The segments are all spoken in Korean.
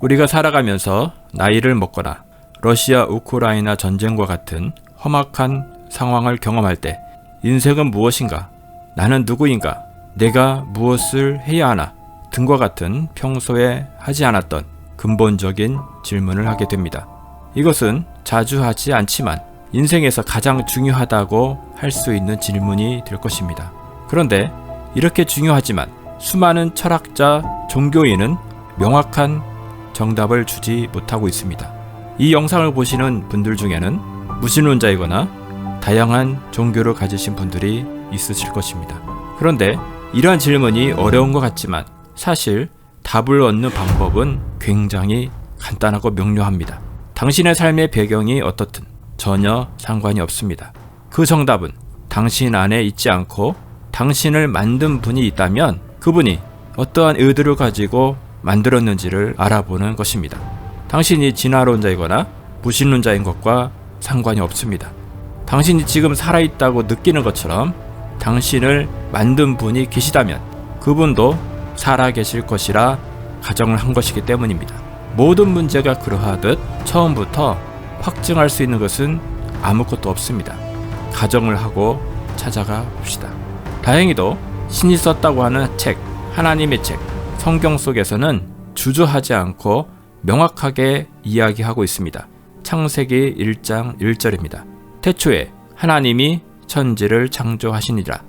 우리가 살아가면서 나이를 먹거나 러시아 우크라이나 전쟁과 같은 험악한 상황을 경험할 때 인생은 무엇인가? 나는 누구인가? 내가 무엇을 해야 하나? 등과 같은 평소에 하지 않았던 근본적인 질문을 하게 됩니다. 이것은 자주 하지 않지만 인생에서 가장 중요하다고 할 수 있는 질문이 될 것입니다. 그런데 이렇게 중요하지만 수많은 철학자, 종교인은 명확한 정답을 주지 못하고 있습니다. 이 영상을 보시는 분들 중에는 무신론자이거나 다양한 종교를 가지신 분들이 있으실 것입니다. 그런데 이러한 질문이 어려운 것 같지만 사실 답을 얻는 방법은 굉장히 간단하고 명료합니다. 당신의 삶의 배경이 어떻든 전혀 상관이 없습니다. 그 정답은 당신 안에 있지 않고 당신을 만든 분이 있다면 그분이 어떠한 의도를 가지고 만들었는지를 알아보는 것입니다. 당신이 진화론자이거나 무신론자인 것과 상관이 없습니다. 당신이 지금 살아있다고 느끼는 것처럼 당신을 만든 분이 계시다면 그분도 살아계실 것이라 가정을 한 것이기 때문입니다. 모든 문제가 그러하듯 처음부터 확증할 수 있는 것은 아무것도 없습니다. 가정을 하고 찾아가 봅시다. 다행히도 신이 썼다고 하는 책, 하나님의 책, 성경 속에서는 주저하지 않고 명확하게 이야기하고 있습니다. 창세기 1장 1절입니다. 태초에 하나님이 천지를 창조하시니라.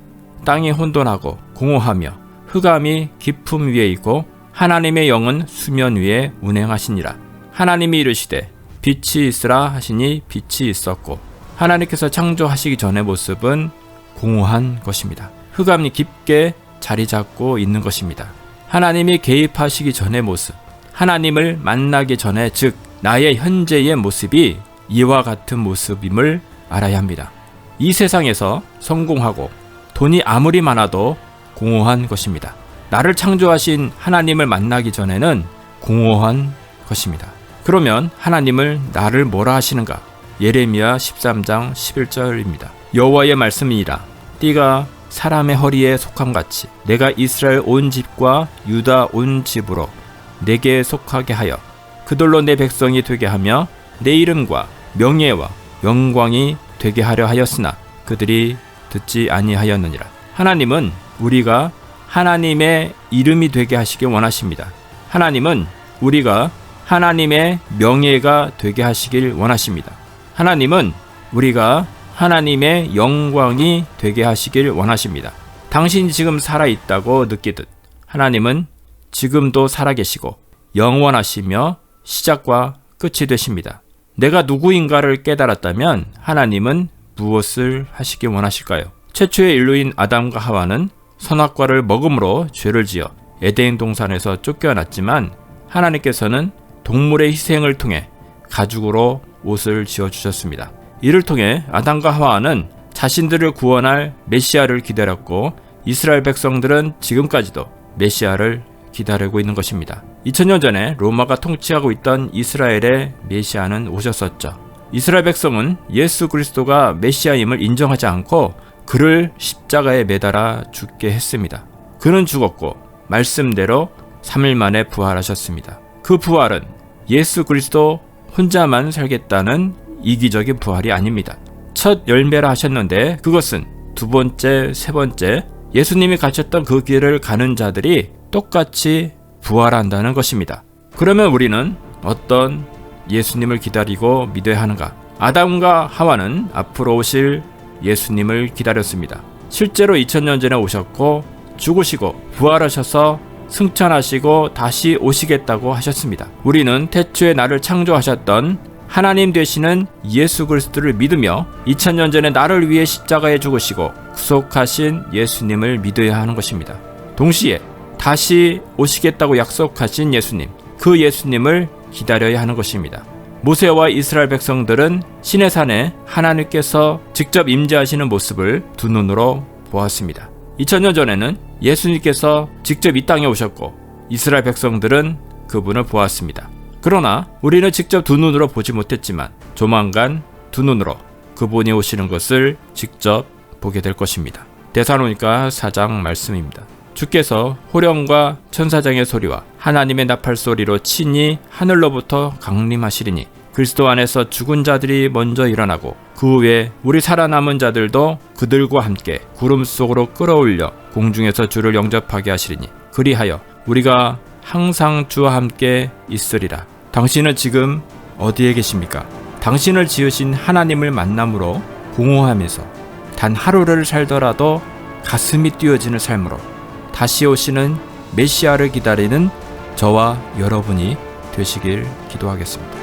땅이 혼돈하고 공허하며 흑암이 깊음 위에 있고 하나님의 영은 수면 위에 운행하시니라. 하나님이 이르시되 빛이 있으라 하시니 빛이 있었고 하나님께서 창조하시기 전의 모습은 공허한 것입니다. 흑암이 깊게 자리 잡고 있는 것입니다. 하나님이 개입하시기 전의 모습, 하나님을 만나기 전에 즉 나의 현재의 모습이 이와 같은 모습임을 알아야 합니다. 이 세상에서 성공하고 돈이 아무리 많아도 공허한 것입니다. 나를 창조하신 하나님을 만나기 전에는 공허한 것입니다. 그러면 하나님을 나를 뭐라 하시는가? 예레미야 13장 11절입니다. 여호와의 말씀이니라. 띠가 사람의 허리에 속함같이 내가 이스라엘 온 집과 유다 온 집으로 내게 속하게 하여 그들로 내 백성이 되게 하며 내 이름과 명예와 영광이 되게 하려 하였으나 그들이 듣지 아니하였느니라. 하나님은 우리가 하나님의 이름이 되게 하시길 원하십니다. 하나님은 우리가 하나님의 명예가 되게 하시길 원하십니다. 하나님은 우리가 하나님의 영광이 되게 하시길 원하십니다. 당신이 지금 살아있다고 느끼듯 하나님은 지금도 살아계시고 영원하시며 시작과 끝이 되십니다. 내가 누구인가를 깨달았다면 하나님은 무엇을 하시길 원하실까요? 최초의 인류인 아담과 하와는 선악과를 먹음으로 죄를 지어 에덴 동산에서 쫓겨났지만 하나님께서는 동물의 희생을 통해 가죽으로 옷을 지어주셨습니다. 이를 통해 아담과 하와는 자신들을 구원할 메시아를 기다렸고 이스라엘 백성들은 지금까지도 메시아를 기다리고 있는 것입니다. 2000년 전에 로마가 통치하고 있던 이스라엘의 메시아는 오셨었죠. 이스라엘 백성은 예수 그리스도가 메시아임을 인정하지 않고 그를 십자가에 매달아 죽게 했습니다. 그는 죽었고 말씀대로 3일 만에 부활하셨습니다. 그 부활은 예수 그리스도 혼자만 살겠다는 이기적인 부활이 아닙니다. 첫 열매라 하셨는데 그것은 두 번째, 세 번째 예수님이 가셨던 그 길을 가는 자들이 똑같이 부활한다는 것입니다. 그러면 우리는 어떤 예수님을 기다리고 믿어야 하는가? 아담과 하와는 앞으로 오실 예수님을 기다렸습니다. 실제로 2000년 전에 오셨고 죽으시고 부활하셔서 승천하시고 다시 오시겠다고 하셨습니다. 우리는 태초에 나를 창조하셨던 하나님 되시는 예수 그리스도를 믿으며 2000년 전에 나를 위해 십자가에 죽으시고 구속하신 예수님을 믿어야 하는 것입니다. 동시에 다시 오시겠다고 약속하신 예수님, 그 예수님을 기다려야 하는 것입니다. 모세와 이스라엘 백성들은 시내산에 하나님께서 직접 임재하시는 모습을 두 눈으로 보았습니다. 2000년 전에는 예수님께서 직접 이 땅에 오셨고 이스라엘 백성들은 그분을 보았습니다. 그러나 우리는 직접 두 눈으로 보지 못했지만 조만간 두 눈으로 그분이 오시는 것을 직접 보게 될 것입니다. 데살로니가 4장 말씀입니다. 주께서 호령과 천사장의 소리와 하나님의 나팔 소리로 친히 하늘로부터 강림하시리니 그리스도 안에서 죽은 자들이 먼저 일어나고 그 후에 우리 살아남은 자들도 그들과 함께 구름 속으로 끌어올려 공중에서 주를 영접하게 하시리니 그리하여 우리가 항상 주와 함께 있으리라. 당신은 지금 어디에 계십니까? 당신을 지으신 하나님을 만남으로 공허하면서 단 하루를 살더라도 가슴이 뛰어지는 삶으로 다시 오시는 메시아를 기다리는 저와 여러분이 되시길 기도하겠습니다.